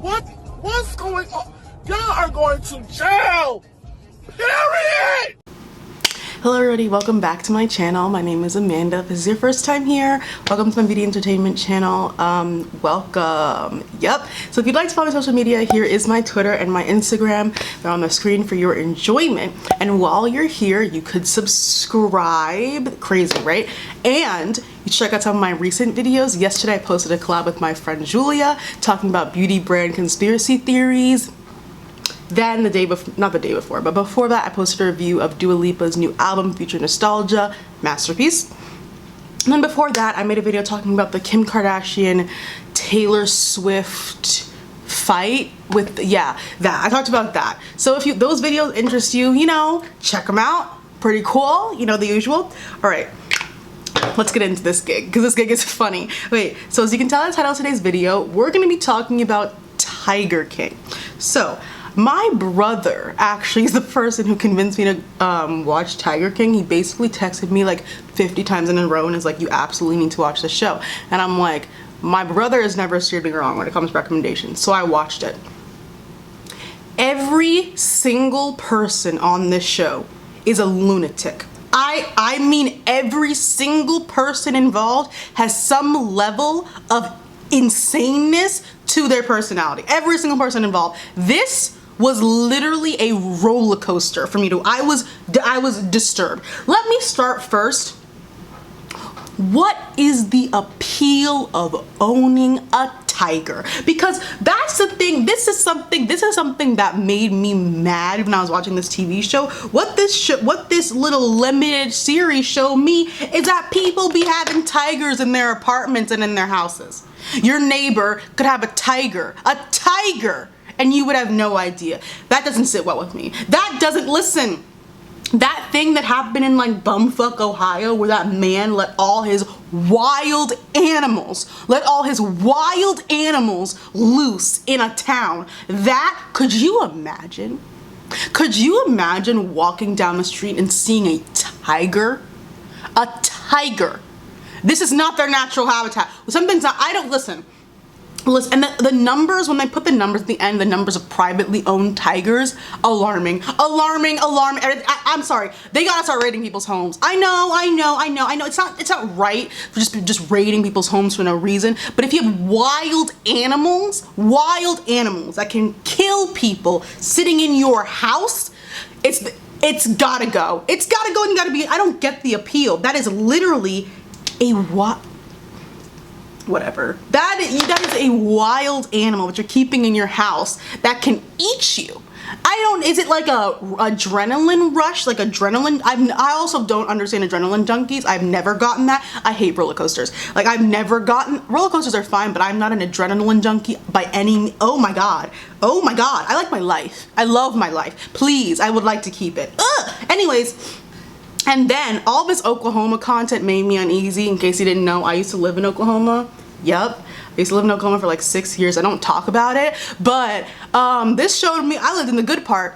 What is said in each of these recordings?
What's going on? Y'all are going to jail. Period. Hello everybody, welcome back to my channel. My name is Amanda. If this is your first time here, welcome to my beauty entertainment channel. Welcome. Yep. So if you'd like to follow my social media, here is my Twitter and my Instagram. They're on the screen for your enjoyment. And while you're here, you could subscribe. Crazy, right? And you check out some of my recent videos. Yesterday I posted a collab with my friend Julia talking about beauty brand conspiracy theories. Then the day before, not the day before, but before that I posted a review of Dua Lipa's new album, Future Nostalgia, masterpiece. And then before that I made a video talking about the Kim Kardashian, Taylor Swift fight with, yeah, that. I talked about that. So if those videos interest you, you know, check them out. Pretty cool, you know, the usual. All right. Let's get into this gig, because this gig is funny. Wait, so as you can tell in the title of today's video, we're going to be talking about Tiger King. So, my brother actually is the person who convinced me to watch Tiger King. He basically texted me like 50 times in a row and is like, you absolutely need to watch the show. And I'm like, my brother has never steered me wrong when it comes to recommendations. So I watched it. Every single person on this show is a lunatic. I mean every single person involved has some level of insaneness to their personality. Every single person involved. This was literally a roller coaster for me to, I was disturbed. Let me start first. What is the appeal of owning a tiger? Because that's the thing, this is something that made me mad when I was watching this TV show. What this little limited series showed me is that people be having tigers in their apartments and in their houses. Your neighbor could have a tiger, and you would have no idea. That doesn't sit well with me. That doesn't, listen, that thing that happened in like bumfuck Ohio where that man let all his wild animals loose in a town, that, could you imagine? Could you imagine walking down the street and seeing a tiger? A tiger. This is not their natural habitat. Something's not, I don't, listen, and the numbers, when they put the numbers at the end, the numbers of privately owned tigers, alarming. I'm sorry, they gotta start raiding people's homes. I know. It's not right for just raiding people's homes for no reason. But if you have wild animals that can kill people sitting in your house, it's gotta go. It's gotta go, and you gotta be. I don't get the appeal. That is literally a whatever. That is a wild animal that you're keeping in your house that can eat you. Is it like a adrenaline rush, like adrenaline? I also don't understand adrenaline junkies. I've never gotten that. I hate roller coasters. Like, roller coasters are fine, but I'm not an adrenaline junkie by any, oh my god. I like my life. I love my life. Please, I would like to keep it. Ugh. Anyways, and then all this Oklahoma content made me uneasy. In case you didn't know, I used to live in Oklahoma. Yep. I used to live in Oklahoma for like 6 years. I don't talk about it, but this showed me I lived in the good part.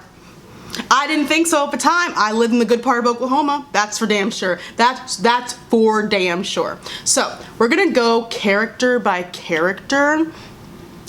I didn't think so at the time. I lived in the good part of Oklahoma. That's for damn sure. That's for damn sure. So we're gonna go character by character,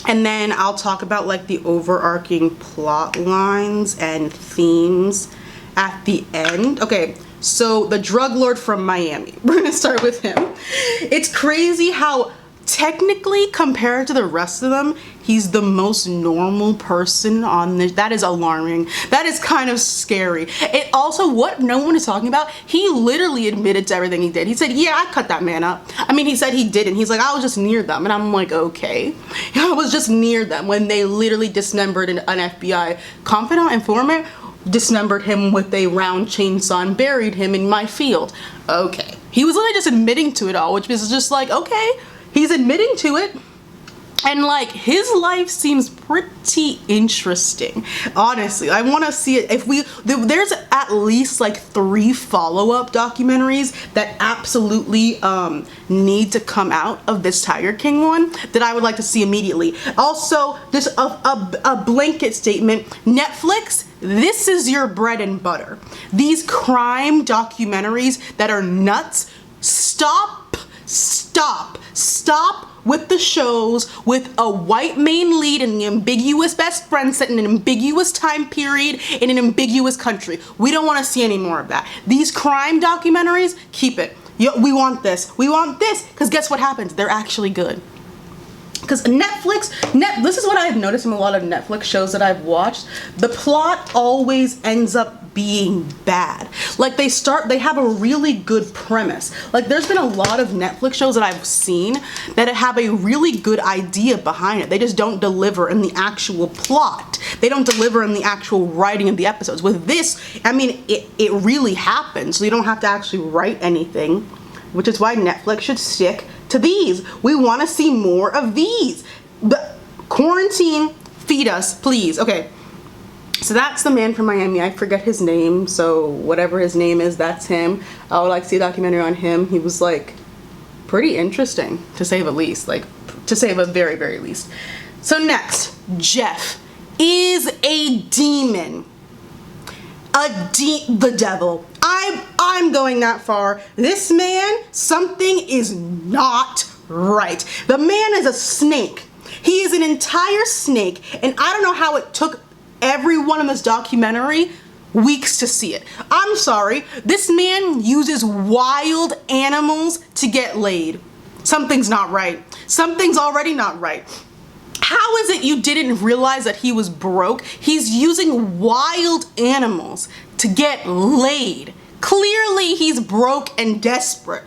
and then I'll talk about like the overarching plot lines and themes at the end. Okay. So the drug lord from Miami, we're gonna start with him. It's crazy how technically compared to the rest of them, he's the most normal person on this. That is alarming. That is kind of scary. It also, what no one is talking about, he literally admitted to everything he did. He said, yeah, I cut that man up. I mean, he said he didn't. He's like, I was just near them. And I'm like, okay. I was just near them when they literally dismembered an FBI confidant informant, dismembered him with a round chainsaw and buried him in my field. Okay. He was literally just admitting to it all, which is just like, okay, he's admitting to it. And like, his life seems pretty interesting. Honestly, I want to see it. There's at least like 3 follow-up documentaries that absolutely need to come out of this Tiger King one that I would like to see immediately. Also, just a blanket statement, Netflix, this is your bread and butter. These crime documentaries that are nuts, stop with the shows with a white main lead and the ambiguous best friend set in an ambiguous time period in an ambiguous country. We don't want to see any more of that. These crime documentaries, keep it. We want this, because guess what happens? They're actually good. Because this is what I've noticed in a lot of Netflix shows that I've watched. The plot always ends up being bad. Like they have a really good premise. Like there's been a lot of Netflix shows that I've seen that have a really good idea behind it. They just don't deliver in the actual plot. They don't deliver in the actual writing of the episodes. With this, I mean, it really happens. So you don't have to actually write anything, which is why Netflix should stick to these. We want to see more of these. But quarantine, feed us, please. Okay, so that's the man from Miami. I forget his name, so whatever his name is, that's him. I would like to see a documentary on him. He was like pretty interesting, to say the least, like to say the very, very least. So next, Jeff is a demon. The devil. I'm going that far. This man, something is not right. The man is a snake. He is an entire snake, and I don't know how it took everyone in this documentary weeks to see it. I'm sorry. This man uses wild animals to get laid. Something's not right. Something's already not right. How is it you didn't realize that he was broke? He's using wild animals to get laid. Clearly he's broke and desperate.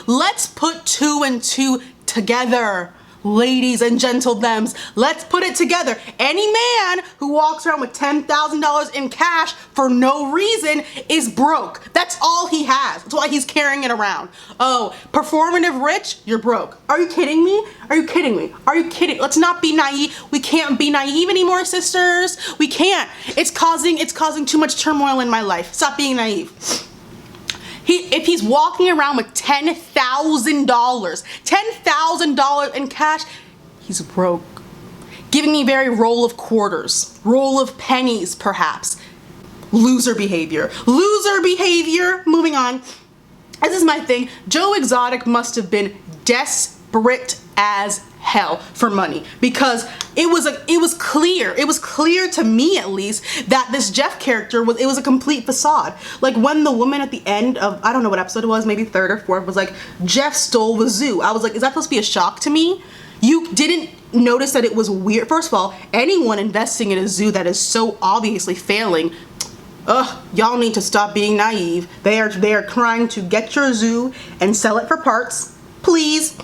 Let's put two and two together. Ladies and gentlethems, let's put it together. Any man who walks around with $10,000 in cash for no reason is broke. That's all he has. That's why he's carrying it around. Oh, performative rich, you're broke. Are you kidding me? Are you kidding me? Are you kidding? Let's not be naive. We can't be naive anymore, sisters. We can't. It's causing too much turmoil in my life. Stop being naive. If he's walking around with $10,000 in cash, he's broke. Giving me very roll of quarters, roll of pennies, perhaps. Loser behavior. Loser behavior. Moving on. This is my thing. Joe Exotic must have been desperate as hell for money, because it was clear to me, at least, that this Jeff character was a complete facade. Like when the woman at the end of, I don't know what episode it was, maybe third or fourth, was like, Jeff stole the zoo. I was like, is that supposed to be a shock to me? You didn't notice that it was weird? First of all, anyone investing in a zoo that is so obviously failing, y'all need to stop being naive. They are trying to get your zoo and sell it for parts. Please.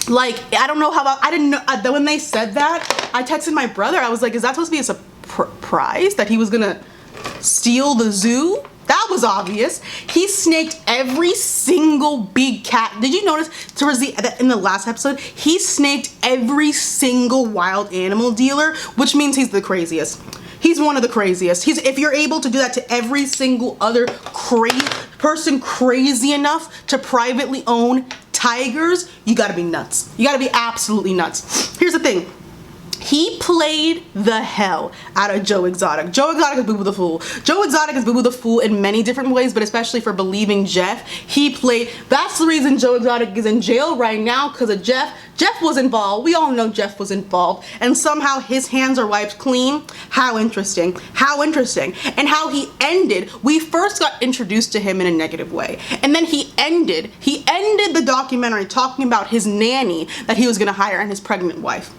Like, I don't know how, I didn't know, when they said that, I texted my brother. I was like, is that supposed to be a surprise that he was gonna steal the zoo? That was obvious. He snaked every single big cat. Did you notice towards in the last episode, he snaked every single wild animal dealer, which means he's the craziest. He's one of the craziest. If you're able to do that to every single other person crazy enough to privately own tigers, you gotta be nuts. You gotta be absolutely nuts. Here's the thing. He played the hell out of Joe Exotic. Joe Exotic is Boo Boo the Fool. Joe Exotic is Boo Boo the Fool in many different ways, but especially for believing Jeff. That's the reason Joe Exotic is in jail right now, because of Jeff. Jeff was involved. We all know Jeff was involved, and somehow his hands are wiped clean. How interesting. How interesting. And how he ended. We first got introduced to him in a negative way, and then he ended the documentary talking about his nanny that he was gonna hire and his pregnant wife.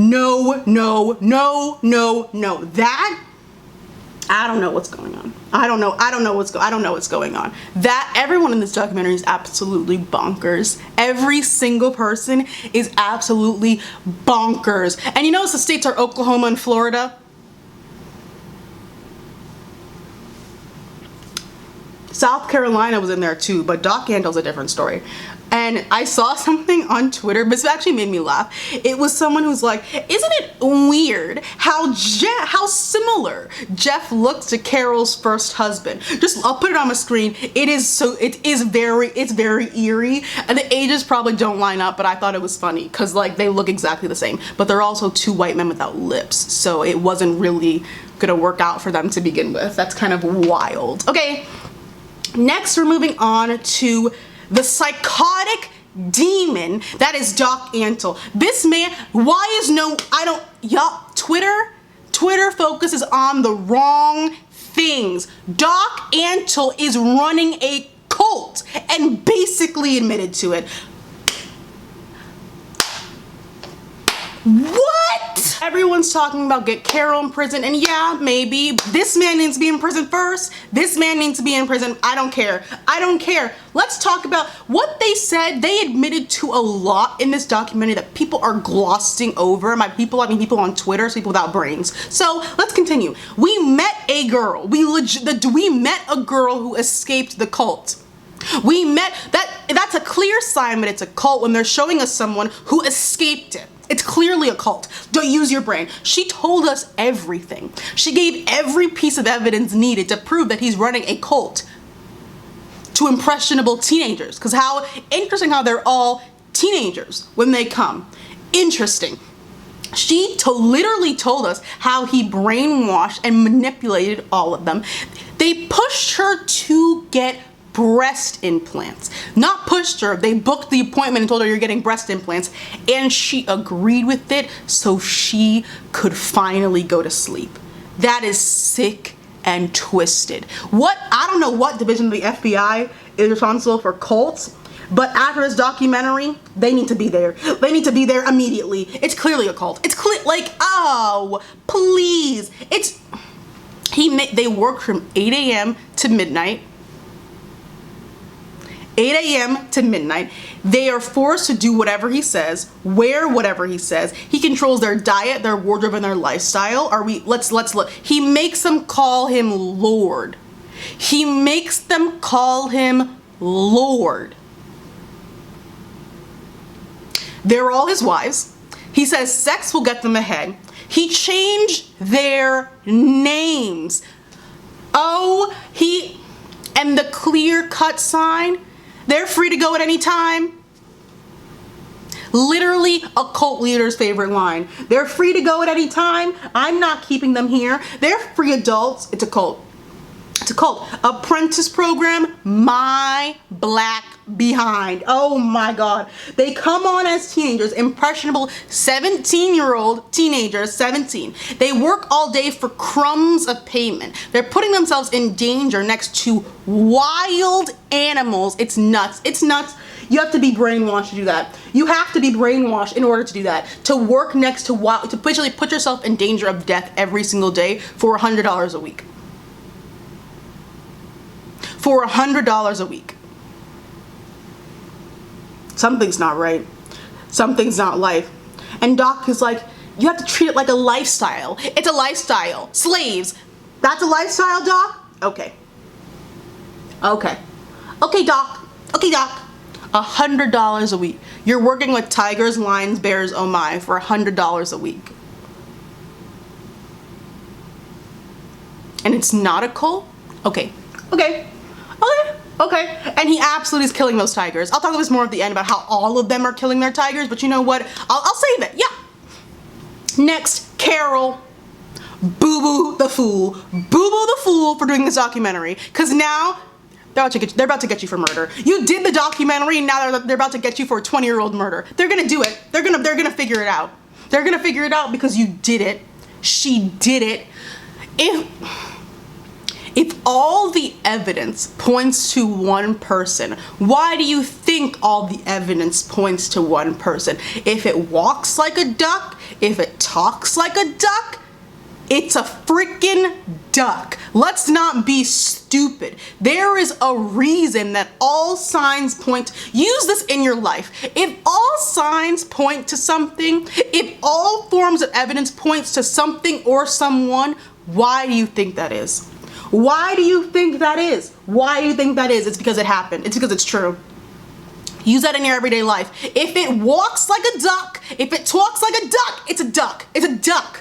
No. That, I don't know what's going on. I don't know what's going on. That, everyone in this documentary is absolutely bonkers. Every single person is absolutely bonkers. And you notice the states are Oklahoma and Florida? South Carolina was in there too, but Jacque Ansel's a different story. And I saw something on Twitter, but it actually made me laugh. It was someone who's like, isn't it weird how similar Jeff looks to Carol's first husband? I'll put it on my screen. It's very eerie, and the ages probably don't line up, but I thought it was funny because like they look exactly the same, but they're also two white men without lips, so it wasn't really gonna work out for them to begin with. That's kind of wild. Okay, next we're moving on to the psychotic demon that is Jacque Ansel. This man, why is y'all, Twitter focuses on the wrong things. Jacque Ansel is running a cult and basically admitted to it. What? Everyone's talking about get Carol in prison, and yeah, maybe. This man needs to be in prison first. This man needs to be in prison. I don't care. I don't care. Let's talk about what they said. They admitted to a lot in this documentary that people are glossing over. By people, I mean people on Twitter, so people without brains. So let's continue. We met a girl. We met a girl who escaped the cult. We met, that's a clear sign that it's a cult when they're showing us someone who escaped it. It's clearly a cult. Don't use your brain. She told us everything. She gave every piece of evidence needed to prove that he's running a cult to impressionable teenagers. Because how interesting how they're all teenagers when they come. Interesting. She literally told us how he brainwashed and manipulated all of them. They pushed her to get breast implants. Not pushed her, they booked the appointment and told her you're getting breast implants, and she agreed with it so she could finally go to sleep. That is sick and twisted. I don't know what division of the FBI is responsible for cults, but after this documentary, they need to be there. They need to be there immediately. It's clearly a cult. It's like, oh, please. They work from 8 a.m. to midnight. 8 a.m. to midnight. They are forced to do whatever he says, wear whatever he says. He controls their diet, their wardrobe, and their lifestyle. Let's look. He makes them call him Lord. He makes them call him Lord. They're all his wives. He says sex will get them ahead. He changed their names. And the clear-cut sign, they're free to go at any time. Literally a cult leader's favorite line. They're free to go at any time. I'm not keeping them here. They're free adults. It's a cult. It's a cult. Apprentice program, my black behind. Oh my God. They come on as teenagers, impressionable 17-year-old teenagers, 17. They work all day for crumbs of payment. They're putting themselves in danger next to wild animals. It's nuts. It's nuts. You have to be brainwashed to do that. You have to be brainwashed in order to do that. To work next to wild, to basically put yourself in danger of death every single day for $100 a week. For $100 a week. Something's not right. Something's not life. And Doc is like, you have to treat it like a lifestyle. It's a lifestyle. Slaves. That's a lifestyle, Doc? Okay. Okay. Okay, Doc. Okay, Doc. $100 a week. You're working with tigers, lions, bears, oh my, for $100 a week. And it's not a cult? Okay. Okay. Okay. Okay. And he absolutely is killing those tigers. I'll talk about this more at the end about how all of them are killing their tigers, but you know what? I'll save it. Yeah. Next, Carol. Boo-boo the fool. Boo-boo the fool for doing this documentary. Because now they're about to get you for murder. You did the documentary, and now they're about to get you for a 20-year-old murder. They're gonna do it. They're gonna figure it out. They're gonna figure it out because you did it. She did it. If all the evidence points to one person, why do you think all the evidence points to one person? If it walks like a duck, if it talks like a duck, it's a freaking duck. Let's not be stupid. There is a reason that all signs point. Use this in your life. If all signs point to something, if all forms of evidence points to something or someone, why do you think that is? Why do you think that is? Why do you think that is? It's because it happened. It's because it's true. Use that in your everyday life. If it walks like a duck, if it talks like a duck, it's a duck. It's a duck.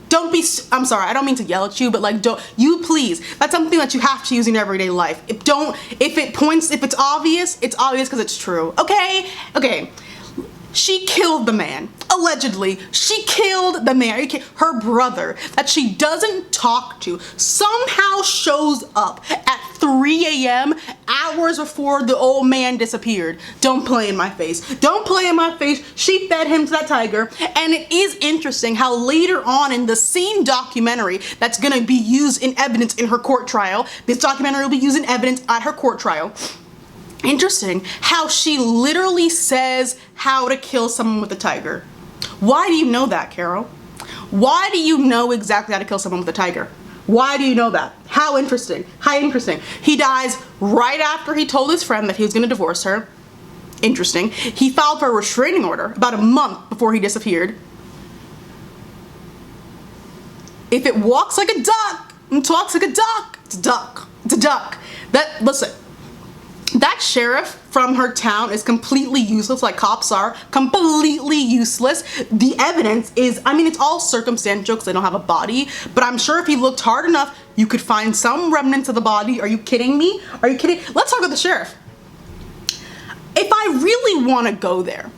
Don't be, I'm sorry, I don't mean to yell at you, but like, you please, that's something that you have to use in your everyday life. If it's obvious because it's true. Okay? Okay. She killed the man. Allegedly, she killed the man. Her brother that she doesn't talk to somehow shows up at 3 a.m. hours before the old man disappeared. Don't play in my face. Don't play in my face. She fed him to that tiger. And it is interesting how later on in the same documentary that's gonna be used in evidence in her court trial, this documentary will be used in evidence at her court trial. Interesting how she literally says how to kill someone with a tiger. Why do you know that, Carol? Why do you know exactly how to kill someone with a tiger? Why do you know that? How interesting. How interesting. He dies right after he told his friend that he was going to divorce her. Interesting. He filed for a restraining order about a month before he disappeared. If it walks like a duck and talks like a duck, it's a duck. It's a duck. Listen. That sheriff from her town is completely useless, like cops are, completely useless. The evidence is, I mean, it's all circumstantial because they don't have a body, but I'm sure if you looked hard enough, you could find some remnants of the body. Are you kidding me? Are you kidding? Let's talk about the sheriff. If I really want to go there,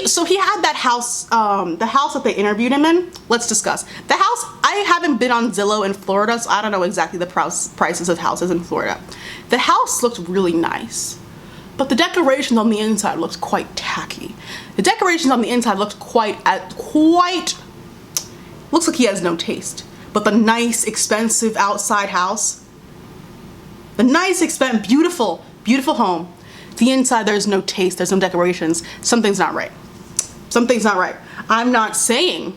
so he had that house, the house that they interviewed him in. Let's discuss. The house, I haven't been on Zillow in Florida, so I don't know exactly the prices of houses in Florida. The house looked really nice, but the decorations on the inside looked quite tacky. The decorations on the inside looked looks like he has no taste. But the nice, expensive outside house, the nice, expensive, beautiful, beautiful home, the inside there's no taste, there's no decorations. Something's not right. Something's not right. I'm not saying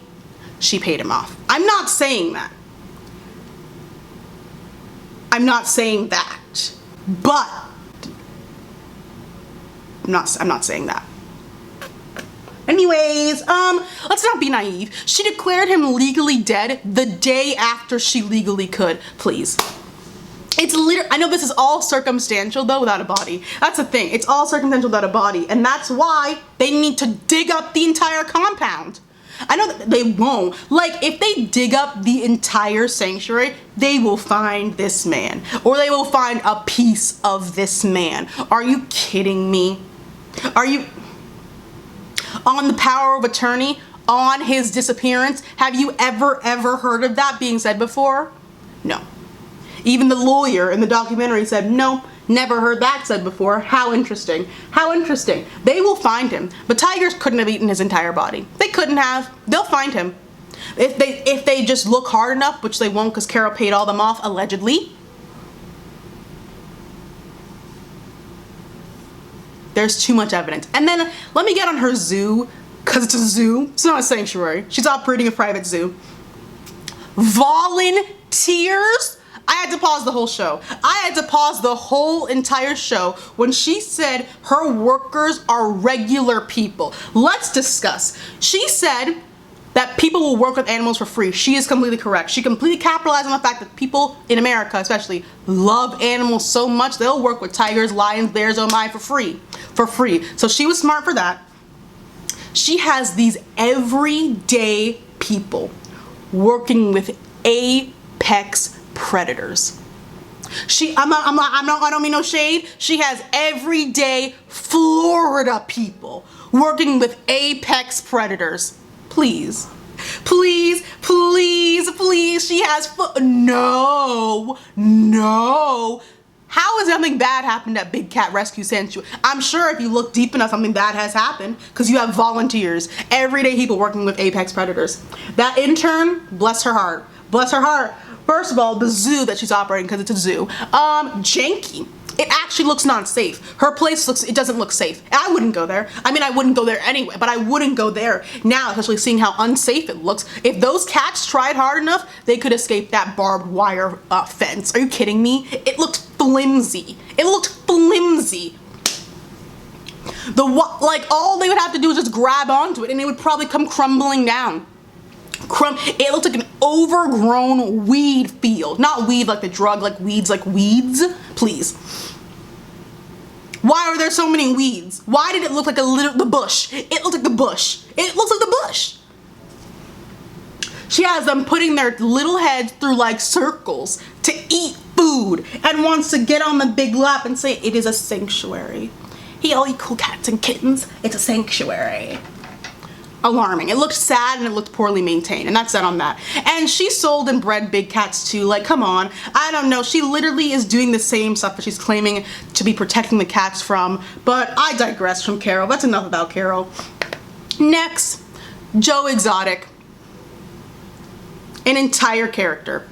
she paid him off. I'm not saying that. I'm not saying that. But I'm not saying that. Anyways, let's not be naive. She declared him legally dead the day after she legally could. Please. It's literally, I know this is all circumstantial though without a body. That's the thing. It's all circumstantial without a body. And that's why they need to dig up the entire compound. I know that they won't. Like, if they dig up the entire sanctuary, they will find this man. Or they will find a piece of this man. Are you kidding me? Are you... On the power of attorney, on his disappearance, have you ever heard of that being said before? No. Even the lawyer in the documentary said, no, never heard that said before. How interesting. How interesting. They will find him. But tigers couldn't have eaten his entire body. They couldn't have. They'll find him. If they just look hard enough, which they won't because Carol paid all them off, allegedly. There's too much evidence. And then let me get on her zoo, because it's a zoo. It's not a sanctuary. She's operating a private zoo. Volunteers? I had to pause the whole show. I had to pause the whole entire show when she said her workers are regular people. Let's discuss. She said that people will work with animals for free. She is completely correct. She completely capitalized on the fact that people in America especially love animals so much they'll work with tigers, lions, bears, oh my, for free. For free. So she was smart for that. She has these everyday people working with apex predators. I don't mean no shade. She has everyday Florida people working with apex predators. Please, please, please, please. She has no. How has something bad happened at Big Cat Rescue Sanctuary? I'm sure if you look deep enough, something bad has happened because you have volunteers, everyday people working with apex predators. That intern, bless her heart. Bless her heart. First of all, the zoo that she's operating, because it's a zoo, janky. It actually looks not safe. Her place it doesn't look safe. I wouldn't go there. I mean, I wouldn't go there anyway, but I wouldn't go there now, especially seeing how unsafe it looks. If those cats tried hard enough, they could escape that barbed wire fence. Are you kidding me? It looked flimsy. It looked flimsy. Like, all they would have to do is just grab onto it and it would probably come crumbling down. It looked like an overgrown weed field. Not weed like the drug, like weeds, please. Why are there so many weeds? Why did it look like the bush? It looked like the bush. It looks like the bush. She has them putting their little heads through like circles to eat food and wants to get on the big lap and say it is a sanctuary. Hey, all you cool cats and kittens, it's a sanctuary. alarming. It looked sad and it looked poorly maintained, and that's that on that. And she sold and bred big cats too. Like, come on. I don't know. She literally is doing the same stuff that she's claiming to be protecting the cats from. But I digress from Carol. That's enough about Carol. Next, Joe Exotic. An entire character.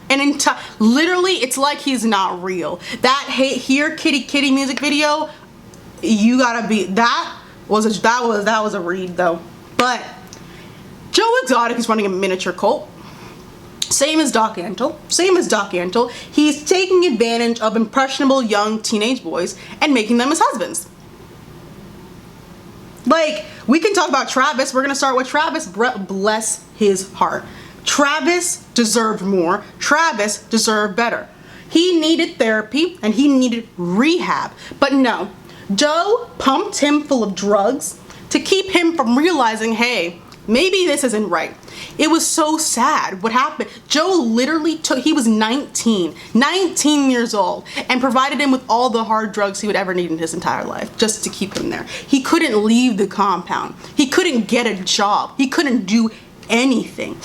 Literally, it's like he's not real. That Hey Here Kitty Kitty music video, you gotta be, that was a read though. But Joe Exotic is running a miniature cult. Same as Jacque Ansel. He's taking advantage of impressionable young teenage boys and making them his husbands. Like, we can talk about Travis. We're gonna start with Travis. Bless his heart. Travis deserved more. Travis deserved better. He needed therapy and he needed rehab. But no, Joe pumped him full of drugs to keep him from realizing, hey, maybe this isn't right. It was so sad what happened. Joe literally he was 19 years old, and provided him with all the hard drugs he would ever need in his entire life just to keep him there. He couldn't leave the compound. He couldn't get a job. He couldn't do anything.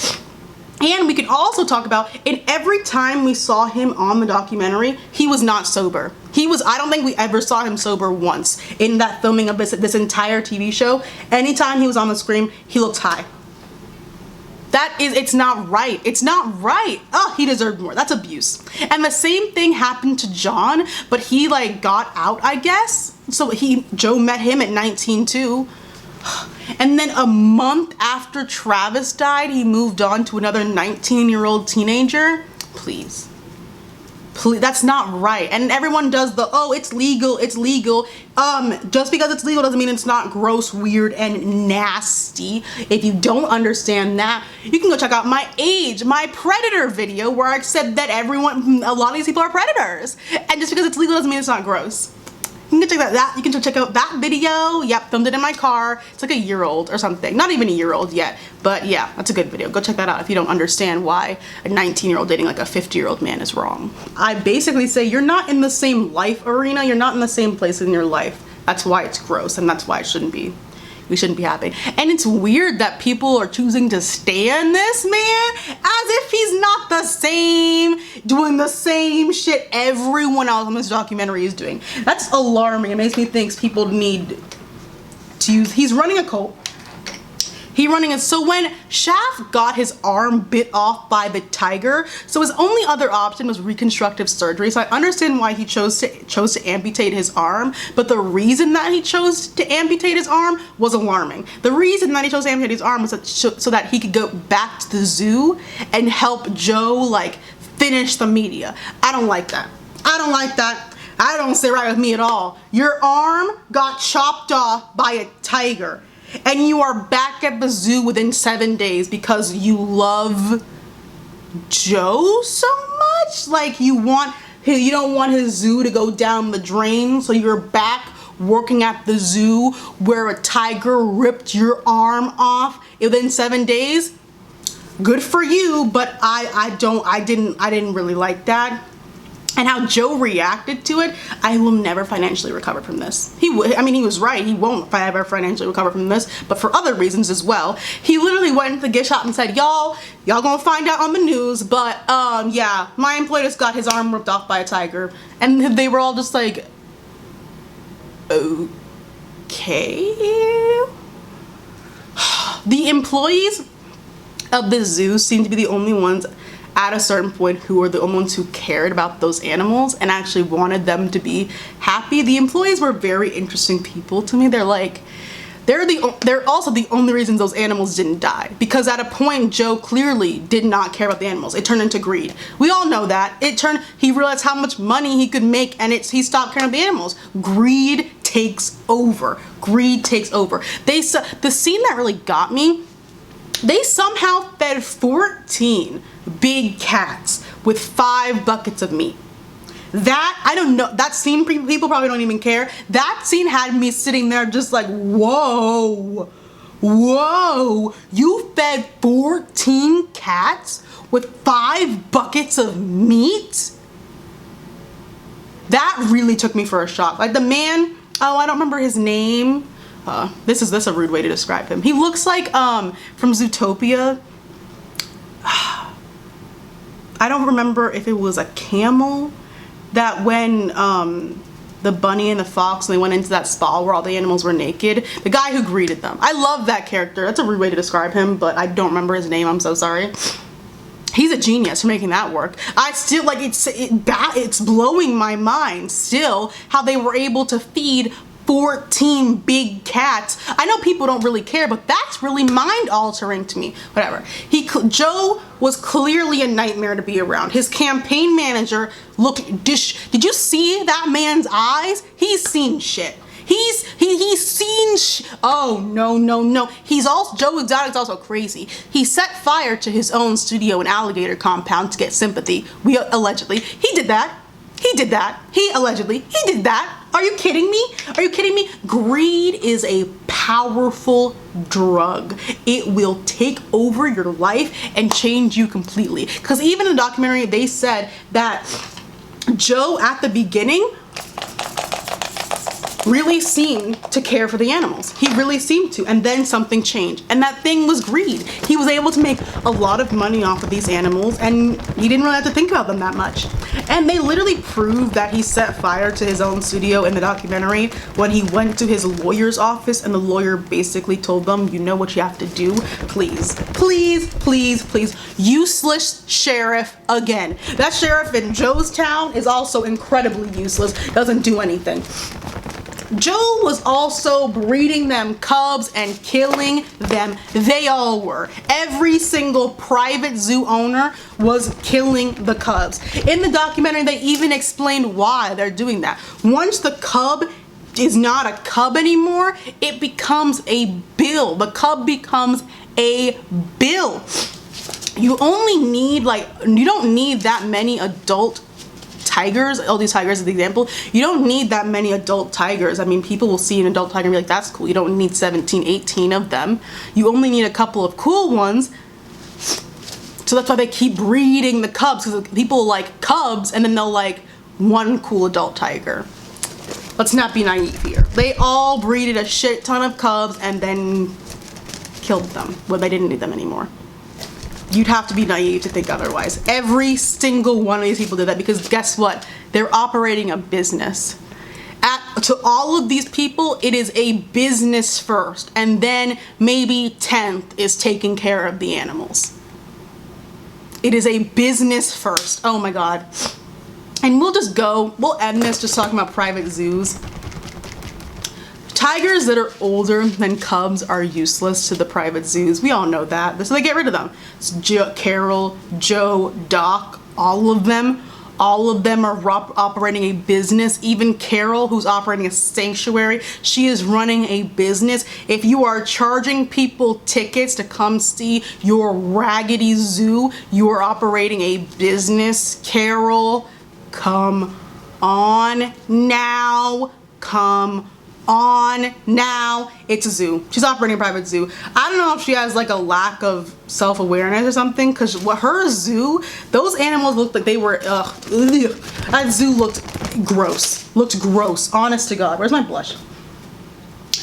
And we could also talk about, in every time we saw him on the documentary, he was not sober. I don't think we ever saw him sober once in that filming of this entire TV show. Anytime he was on the screen, he looked high. It's not right. It's not right. Oh, he deserved more. That's abuse. And the same thing happened to John, but he like got out, I guess. So Joe met him at 19 too. And then a month after Travis died, he moved on to another 19-year-old teenager. Please, that's not right. And everyone does oh, it's legal. Just because it's legal doesn't mean it's not gross, weird, and nasty. If you don't understand that, you can go check out my predator video, where I said that a lot of these people are predators. And just because it's legal doesn't mean it's not gross. You can check out that video. Yep, filmed it in my car. It's like a year old or something. Not even a year old yet. But yeah, that's a good video. Go check that out if you don't understand why a 19-year-old dating like a 50-year-old man is wrong. I basically say you're not in the same life arena. You're not in the same place in your life. That's why it's gross, and that's why it shouldn't be. We shouldn't be happy. And it's weird that people are choosing to stand this man as if he's not the same, doing the same shit everyone else on this documentary is doing. That's alarming. It makes me think people need to use, he's running a cult. So when Shaft got his arm bit off by the tiger, so his only other option was reconstructive surgery. So I understand why he chose to amputate his arm, but the reason that he chose to amputate his arm was alarming. The reason that he chose to amputate his arm was so that he could go back to the zoo and help Joe like finish the media. I don't like that. I don't sit right with me at all. Your arm got chopped off by a tiger, and you are back at the zoo within 7 days because you love Joe so much? Like, you don't want his zoo to go down the drain, so you're back working at the zoo where a tiger ripped your arm off within 7 days? Good for you, but I didn't really like that. And how Joe reacted to it, I will never financially recover from this. He was right, he won't ever financially recover from this, but for other reasons as well. He literally went into the gift shop and said, y'all gonna find out on the news, but yeah, my employee just got his arm ripped off by a tiger. And they were all just like, okay. The employees of the zoo seem to be the only ones at a certain point who were the only ones who cared about those animals and actually wanted them to be happy. The employees were very interesting people to me. They're also the only reasons those animals didn't die, because at a point Joe clearly did not care about the animals. It turned into greed. We all know that. He realized how much money he could make, and he stopped caring about the animals. Greed takes over. The scene that really got me, they somehow fed 14 big cats with 5 buckets of meat. That, I don't know, that scene, people probably don't even care. That scene had me sitting there just like, whoa, you fed 14 cats with 5 buckets of meat? That really took me for a shock. Like the man, I don't remember his name. That's a rude way to describe him. He looks like from Zootopia. I don't remember if it was a camel that when the bunny and the fox, and they went into that spa where all the animals were naked, the guy who greeted them. I love that character. That's a rude way to describe him, but I don't remember his name. I'm so sorry. He's a genius for making that work. I still like it's blowing my mind still how they were able to feed 14 big cats. I know people don't really care, but that's really mind altering to me. Whatever. Joe was clearly a nightmare to be around. His campaign manager did you see that man's eyes? He's seen shit. He's seen oh no. Joe Exotic's also crazy. He set fire to his own studio and alligator compound to get sympathy. Allegedly. He did that. He allegedly did that. Are you kidding me? Greed is a powerful drug. It will take over your life and change you completely. Because even in the documentary, they said that Joe at the beginning really seemed to care for the animals. He really seemed to, and then something changed, and that thing was greed. He was able to make a lot of money off of these animals, and he didn't really have to think about them that much. And they literally proved that he set fire to his own studio in the documentary when he went to his lawyer's office, and the lawyer basically told them, you know what you have to do? Please. Useless sheriff again. That sheriff in Joe's town is also incredibly useless, doesn't do anything. Joe was also breeding them cubs and killing them. They all were. Every single private zoo owner was killing the cubs. In the documentary, they even explained why they're doing that. Once the cub is not a cub anymore, it becomes a bill. The cub becomes a bill. You only need you don't need that many adult tigers. All these tigers is the example. You don't need that many adult tigers. I mean, people will see an adult tiger and be like, that's cool. You don't need 17, 18 of them. You only need a couple of cool ones. So that's why they keep breeding the cubs, because people like cubs and then they'll like one cool adult tiger. Let's not be naive here. They all breeded a shit ton of cubs and then killed them when they didn't need them anymore. You'd have to be naive to think otherwise. Every single one of these people did that because guess what? They're operating a business. To all of these people, it is a business first, and then maybe 10th is taking care of the animals. It is a business first. Oh my God. And we'll end this just talking about private zoos. Tigers that are older than cubs are useless to the private zoos. We all know that. So they get rid of them. It's Carol, Joe, Doc, all of them are operating a business. Even Carol, who's operating a sanctuary, she is running a business. If you are charging people tickets to come see your raggedy zoo, you are operating a business. Carol, come on now. Come on now. It's a zoo. She's operating a private zoo. I don't know if she has like a lack of self-awareness or something, because her zoo, those animals looked like they were that zoo looked gross, honest to God. Where's my blush?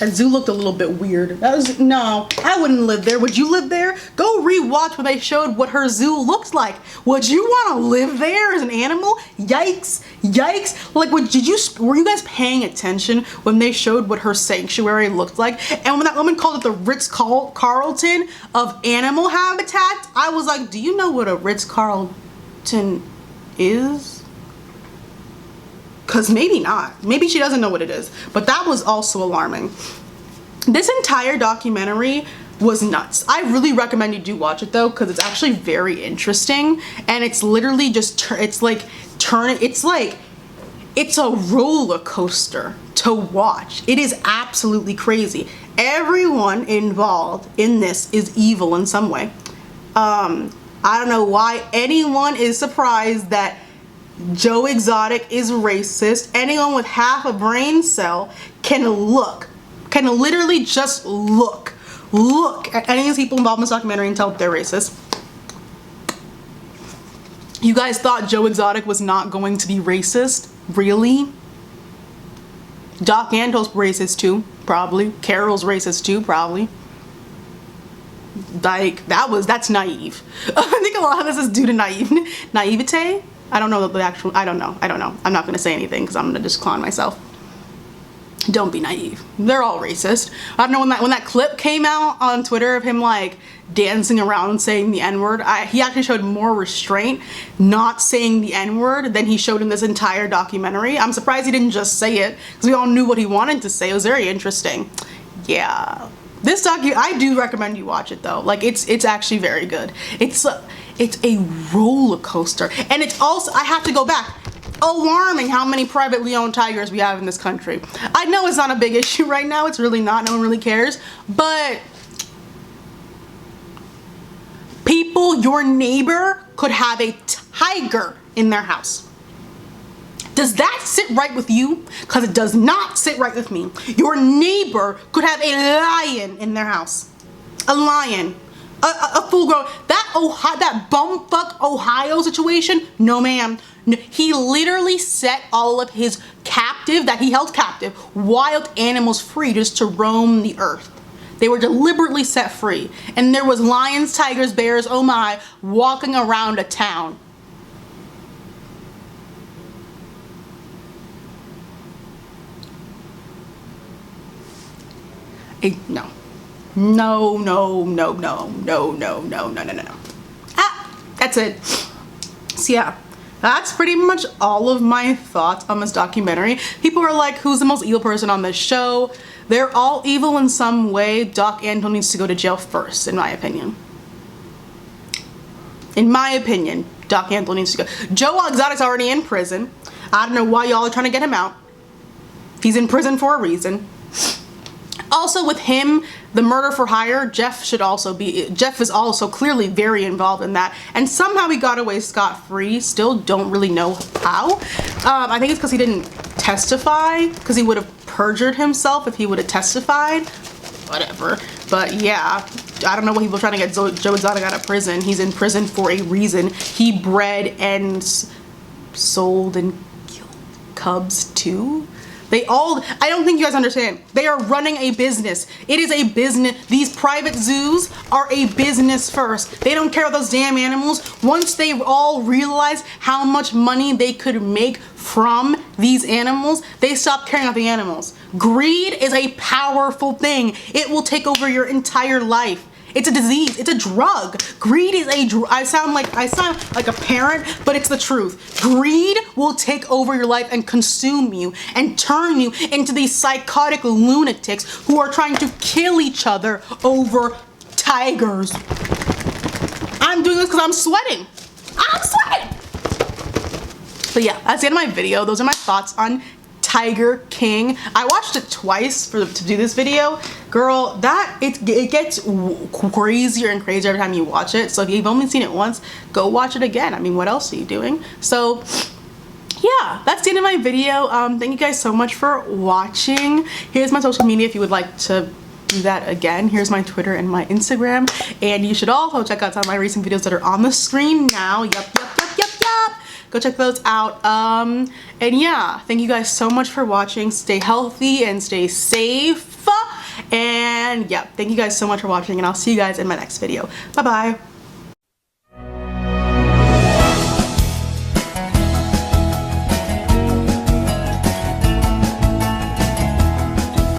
That zoo looked a little bit weird. No, I wouldn't live there. Would you live there? Go rewatch when they showed what her zoo looked like. Would you want to live there as an animal? Yikes. Like, were you guys paying attention when they showed what her sanctuary looked like? And when that woman called it the Ritz-Carlton of animal habitat, I was like, do you know what a Ritz-Carlton is? Because maybe not. Maybe she doesn't know what it is. But that was also alarming. This entire documentary was nuts. I really recommend you do watch it though, because it's actually very interesting. And it's literally just, it's a roller coaster to watch. It is absolutely crazy. Everyone involved in this is evil in some way. I don't know why anyone is surprised that Joe Exotic is racist. Anyone with half a brain cell can literally just look at any of these people involved in this documentary and tell they're racist. You guys thought Joe Exotic was not going to be racist? Really? Jacque Ansel's racist too, probably. Carol's racist too, probably. Like, that's naive. I think a lot of this is due to naivete. I don't know the actual, I don't know. I'm not gonna say anything because I'm gonna just clown myself. Don't be naive. They're all racist. I don't know, when that clip came out on Twitter of him like dancing around and saying the N-word, he actually showed more restraint not saying the N-word than he showed in this entire documentary. I'm surprised he didn't just say it because we all knew what he wanted to say. It was very interesting. Yeah. This I do recommend you watch it though. Like, it's actually very good. It's a roller coaster, and it's also, I have to go back, alarming how many privately owned tigers we have in this country. I know it's not a big issue right now. It's really not. No one really cares. But people, your neighbor could have a tiger in their house. Does that sit right with you? Because it does not sit right with me. Your neighbor could have a lion in their house. A lion. A full grown, that bumfuck Ohio situation, no ma'am. No, he literally set all of his that he held captive, wild animals free just to roam the earth. They were deliberately set free. And there was lions, tigers, bears, oh my, walking around a town. No. No. Ah, that's it. So yeah, that's pretty much all of my thoughts on this documentary. People are like, who's the most evil person on this show? They're all evil in some way. Jacque Ansel needs to go to jail first, in my opinion. In my opinion, Jacque Ansel needs to go. Joe Exotic's already in prison. I don't know why y'all are trying to get him out. He's in prison for a reason. Also with him, the murder for hire, Jeff is also clearly very involved in that. And somehow he got away scot-free. Still don't really know how. I think it's because he didn't testify, because he would have perjured himself if he would have testified. Whatever. But yeah, I don't know what people are trying to get Joe Exotic out of prison. He's in prison for a reason. He bred and sold and killed cubs too. I don't think you guys understand. They are running a business. It is a business. These private zoos are a business first. They don't care about those damn animals. Once they all realize how much money they could make from these animals, they stop caring about the animals. Greed is a powerful thing. It will take over your entire life. It's a disease. It's a drug. Greed is a drug. I sound like a parent, but it's the truth. Greed will take over your life and consume you and turn you into these psychotic lunatics who are trying to kill each other over tigers. I'm doing this because I'm sweating. I'm sweating. But yeah, that's the end of my video. Those are my thoughts on Tiger King. I watched it twice to do this video. Girl, it gets crazier and crazier every time you watch it. So if you've only seen it once, go watch it again. I mean, what else are you doing? So yeah, that's the end of my video. Thank you guys so much for watching. Here's my social media if you would like to do that again. Here's my Twitter and my Instagram. And you should also check out some of my recent videos that are on the screen now. Yup. Go check those out. And yeah, thank you guys so much for watching. Stay healthy and stay safe. And yeah, thank you guys so much for watching, and I'll see you guys in my next video. Bye bye.